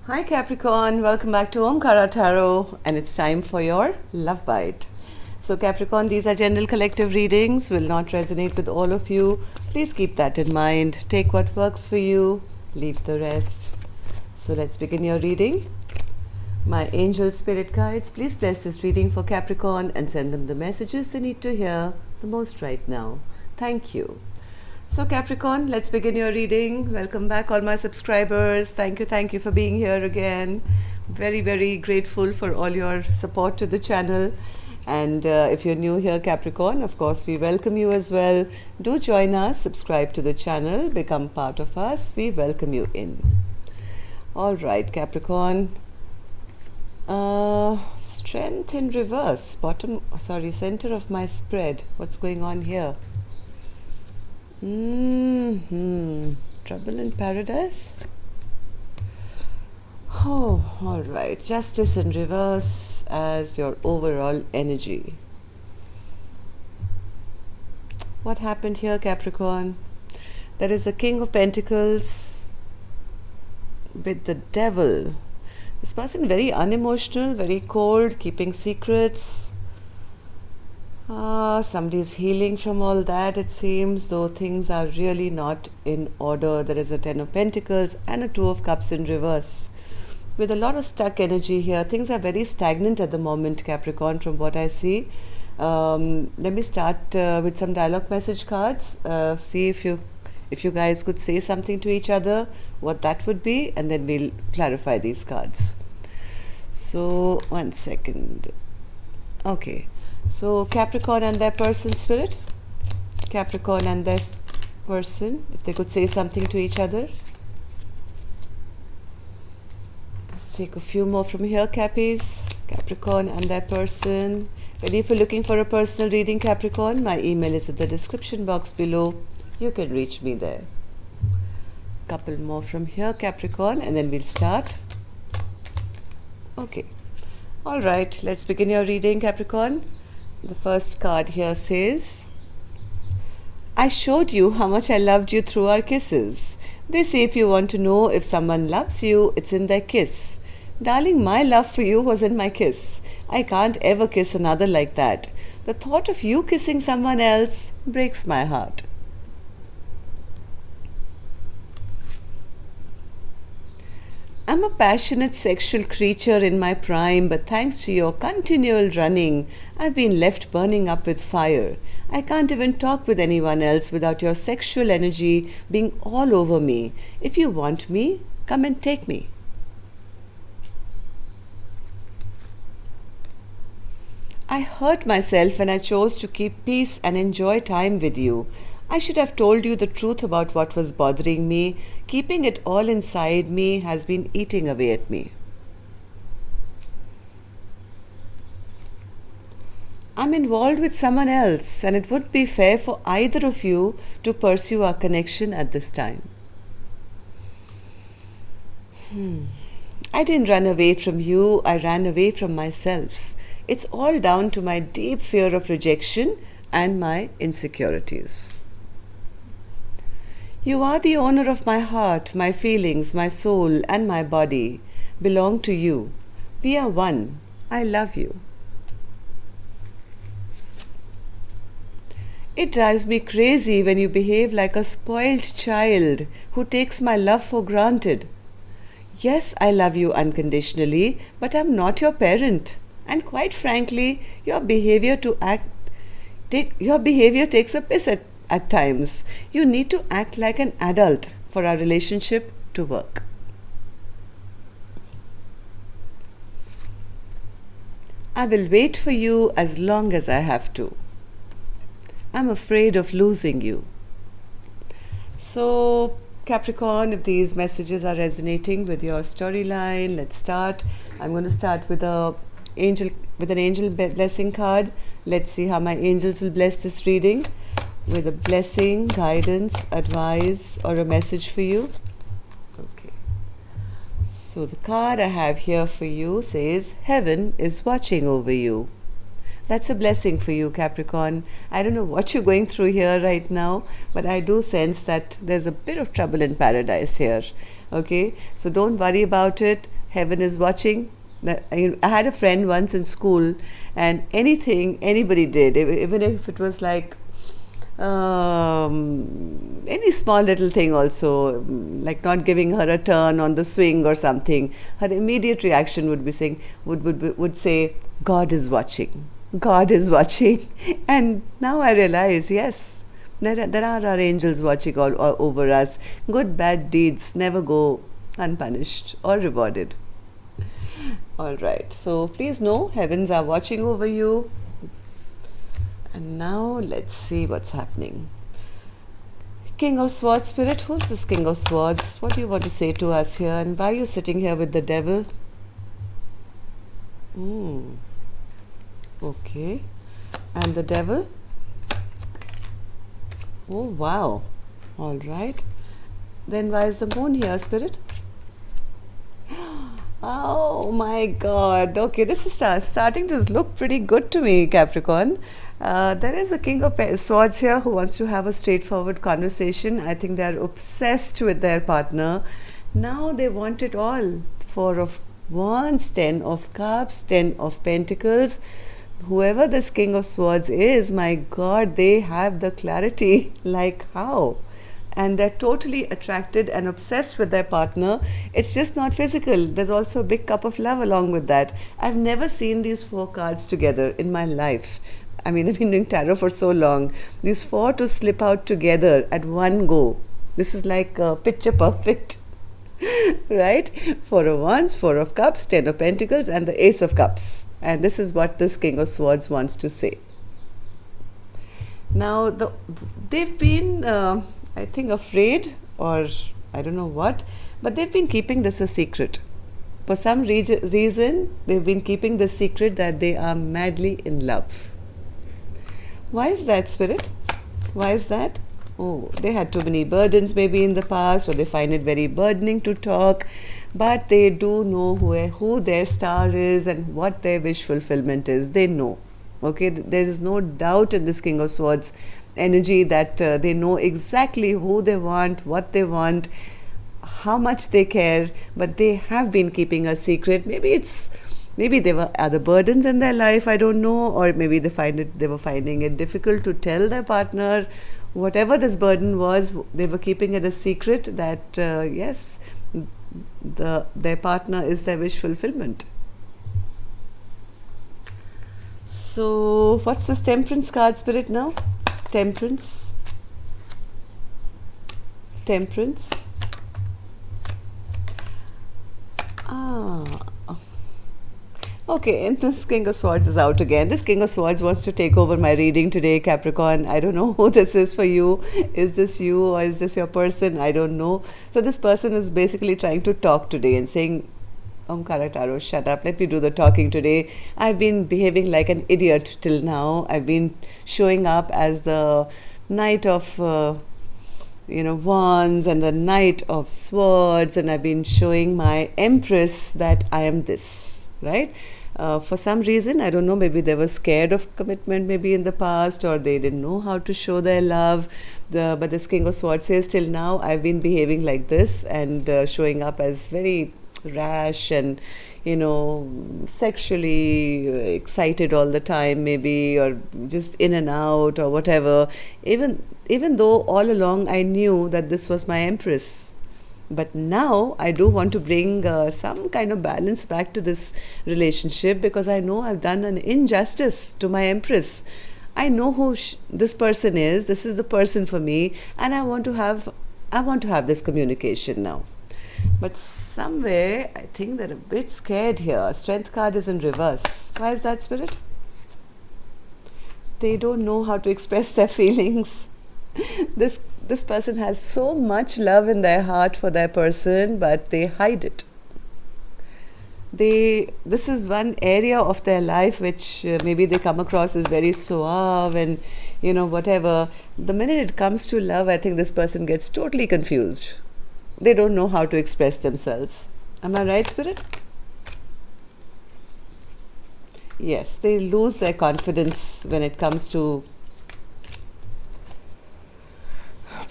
Hi Capricorn, welcome back to Omkara Tarot, and it's time for your Love Bite. So Capricorn, these are general collective readings, will not resonate with all of you. Please keep that in mind. Take what works for you, leave the rest. So let's begin your reading. My angel spirit guides, please bless this reading for Capricorn and send them the messages they need to hear the most right now. Thank you. So Capricorn, let's begin your reading. Welcome back all my subscribers. Thank you for being here again. Very grateful for all your support to the channel. And if you're new here, Capricorn, of course we welcome you as well. Do join us, subscribe to the channel, become part of us. We welcome you in. All right, Capricorn. Strength in reverse, center of my spread. What's going on here? Trouble in paradise? Oh, all right. Justice in reverse as your overall energy. What happened here, Capricorn? There is a King of Pentacles with the Devil. This person very unemotional, very cold, keeping secrets. Somebody is healing from all that, it seems, though things are really not in order. There is a Ten of Pentacles and a Two of Cups in reverse. With a lot of stuck energy here. Things are very stagnant at the moment, Capricorn, from what I see. Let me start with some dialogue message cards. See if you guys could say something to each other, what that would be, and then we'll clarify these cards. So, 1 second. Okay. So, Capricorn and their person, spirit. Capricorn and their person, if they could say something to each other. Let's take a few more from here, Cappies. Capricorn and their person. And if you're looking for a personal reading, Capricorn, my email is in the description box below. You can reach me there. Couple more from here, Capricorn, and then we'll start. Okay. All right, let's begin your reading, Capricorn. The first card here says, I showed you how much I loved you through our kisses. They say if you want to know if someone loves you, it's in their kiss. Darling, my love for you was in my kiss. I can't ever kiss another like that. The thought of you kissing someone else breaks my heart. I'm a passionate sexual creature in my prime, but thanks to your continual running, I've been left burning up with fire. I can't even talk with anyone else without your sexual energy being all over me. If you want me, come and take me. I hurt myself when I chose to keep peace and enjoy time with you. I should have told you the truth about what was bothering me. Keeping it all inside me has been eating away at me. I'm involved with someone else, and it wouldn't be fair for either of you to pursue our connection at this time. I didn't run away from you, I ran away from myself. It's all down to my deep fear of rejection and my insecurities. You are the owner of my heart, my feelings, my soul, and my body belong to you. We are one. I love you. It drives me crazy when you behave like a spoiled child who takes my love for granted. Yes, I love you unconditionally, but I'm not your parent. And quite frankly, your behavior takes a piss at times. You need to act like an adult for our relationship to work. I will wait for you as long as I have to. I'm afraid of losing you. So, Capricorn, if these messages are resonating with your storyline, let's start. I'm going to start with an angel blessing card. Let's see how my angels will bless this reading with a blessing, guidance, advice, or a message for you. Okay. So the card I have here for you says, Heaven is watching over you. That's a blessing for you, Capricorn. I don't know what you're going through here right now, but I do sense that there's a bit of trouble in paradise here. Okay, so don't worry about it. Heaven is watching. I had a friend once in school, and anything anybody did, even if it was like any small little thing also, like not giving her a turn on the swing or something, her immediate reaction would be saying, would say, God is watching. God is watching. And now I realize, yes, there are our angels watching all over us. Good, bad deeds never go unpunished or rewarded. All right, so please know heavens are watching over you. And now let's see what's happening. King of Swords spirit, who's this King of Swords? What do you want to say to us here? And why are you sitting here with the devil? Okay. And the devil? Oh, wow. All right. Then why is the moon here, spirit? Oh my God. Okay, this is starting to look pretty good to me, Capricorn. There is a King of Swords here who wants to have a straightforward conversation. I think they are obsessed with their partner. Now they want it all. Four of Wands, 10 of Cups, 10 of Pentacles. Whoever this King of Swords is, my God, they have the clarity. Like how? And they're totally attracted and obsessed with their partner. It's just not physical. There's also a big cup of love along with that. I've never seen these four cards together in my life. I mean, I've been doing tarot for so long. These four to slip out together at one go. This is like picture perfect. Right? Four of Wands, Four of Cups, 10 of Pentacles, and the Ace of Cups. And this is what this King of Swords wants to say. Now, they've been, I think, afraid, or I don't know what, but they've been keeping this a secret. For some reason, they've been keeping the secret that they are madly in love. Why is that, spirit? Why is that? Oh, they had too many burdens maybe in the past, or they find it very burdening to talk, but they do know who their star is and what their wish fulfillment is. They know. Okay, there is no doubt in this King of Swords energy that they know exactly who they want, what they want, how much they care, but they have been keeping a secret. Maybe there were other burdens in their life, I don't know, or maybe they were finding it difficult to tell their partner. Whatever this burden was, they were keeping it a secret that yes, their partner is their wish fulfillment. So what's this Temperance card, spirit, now? Temperance. Okay, and this King of Swords is out again. This King of Swords wants to take over my reading today, Capricorn. I don't know who this is for you. Is this you or is this your person? I don't know. So this person is basically trying to talk today and saying, Omkara Tarot, shut up, let me do the talking today. I've been behaving like an idiot till now. I've been showing up as the Knight of Wands and the Knight of Swords, and I've been showing my Empress that I am this, right? For some reason, I don't know, maybe they were scared of commitment maybe in the past, or they didn't know how to show their love. But this King of Swords says, till now I've been behaving like this and showing up as very rash and sexually excited all the time maybe, or just in and out or whatever, even though all along I knew that this was my Empress. But now I do want to bring some kind of balance back to this relationship, because I know I've done an injustice to my Empress. I know who this person is. This is the person for me, and I want to have this communication now. But somewhere, I think they're a bit scared here. Strength card is in reverse. Why is that, spirit? They don't know how to express their feelings. This person has so much love in their heart for their person, but they hide it. This is one area of their life which maybe they come across as very suave and whatever. The minute it comes to love, I think this person gets totally confused. They don't know how to express themselves. Am I right, spirit? Yes, they lose their confidence when it comes to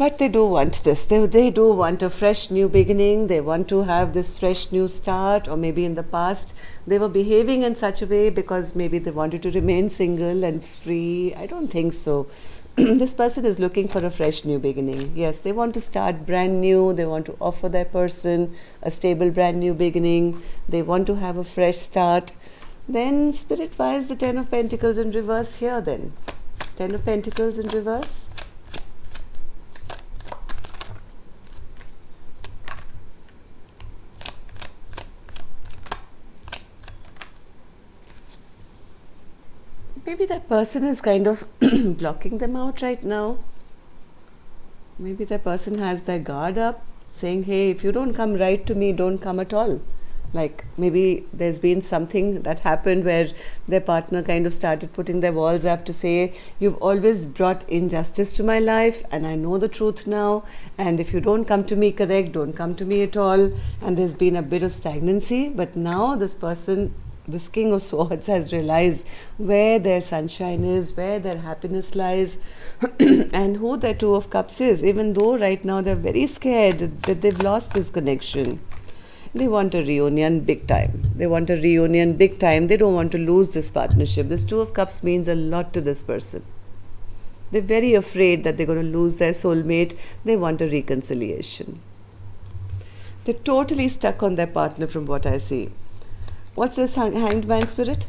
But they do want this. They do want a fresh new beginning. They want to have this fresh new start, or maybe in the past they were behaving in such a way because maybe they wanted to remain single and free. I don't think so. This person is looking for a fresh new beginning. Yes, they want to start brand new. They want to offer their person a stable brand new beginning. They want to have a fresh start. Then Spirit, why is the Ten of Pentacles in reverse here then? Ten of Pentacles in reverse. Maybe that person is kind of blocking them out right now. Maybe that person has their guard up, saying, hey, if you don't come right to me, don't come at all. Like maybe there's been something that happened where their partner kind of started putting their walls up to say, you've always brought injustice to my life and I know the truth now, and if you don't come to me correct, don't come to me at all. And there's been a bit of stagnancy, but now this person, this King of Swords, has realized where their sunshine is, where their happiness lies, and who their Two of Cups is, even though right now they're very scared that they've lost this connection. They want a reunion big time. They want a reunion big time. They don't want to lose this partnership. This Two of Cups means a lot to this person. They're very afraid that they're going to lose their soulmate. They want a reconciliation. They're totally stuck on their partner from what I see. What's this Hanged Man, Spirit?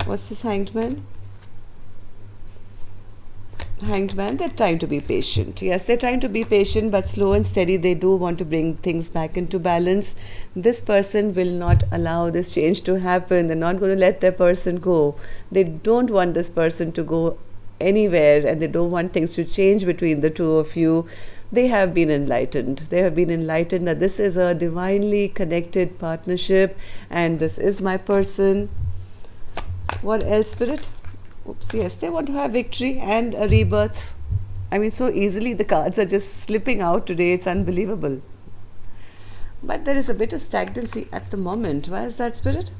What's this Hanged Man? Hanged Man, they're trying to be patient. Yes, they're trying to be patient, but slow and steady. They do want to bring things back into balance. This person will not allow this change to happen. They're not going to let their person go. They don't want this person to go anywhere, and they don't want things to change between the two of you. They have been enlightened. They have been enlightened that this is a divinely connected partnership and this is my person. What else, Spirit? Oops, yes, they want to have victory and a rebirth. I mean, so easily the cards are just slipping out today. It's unbelievable. But there is a bit of stagnancy at the moment. Why is that, Spirit?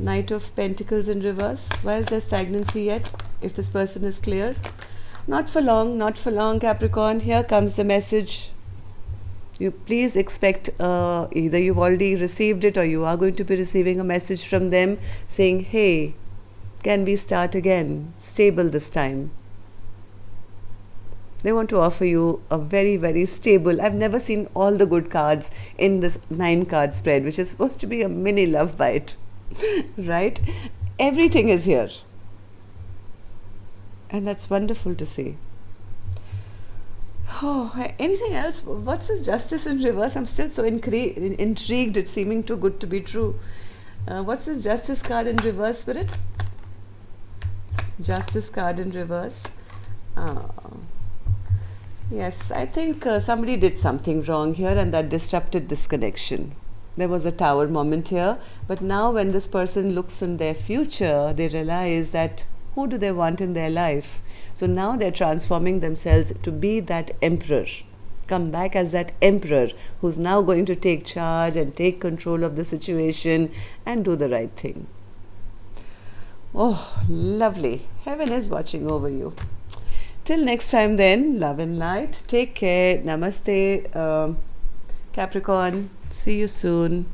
Knight of Pentacles in reverse. Why is there stagnancy yet, if this person is clear? Not for long, not for long, Capricorn. Here comes the message. You please expect, either you've already received it or you are going to be receiving a message from them saying, hey, can we start again? Stable this time. They want to offer you a very, very stable. I've never seen all the good cards in this 9-card spread, which is supposed to be a mini love bite, right? Everything is here. And that's wonderful to see. Oh, anything else? What's this Justice in reverse? I'm still so intrigued. It's seeming too good to be true. What's this Justice card in reverse, Spirit? Justice card in reverse. Yes, I think somebody did something wrong here and that disrupted this connection. There was a Tower moment here, but now when this person looks in their future, they realize that who do they want in their life? So now they're transforming themselves to be that emperor. Come back as that emperor who's now going to take charge and take control of the situation and do the right thing. Oh, lovely. Heaven is watching over you. Till next time then, love and light. Take care. Namaste, Capricorn. See you soon.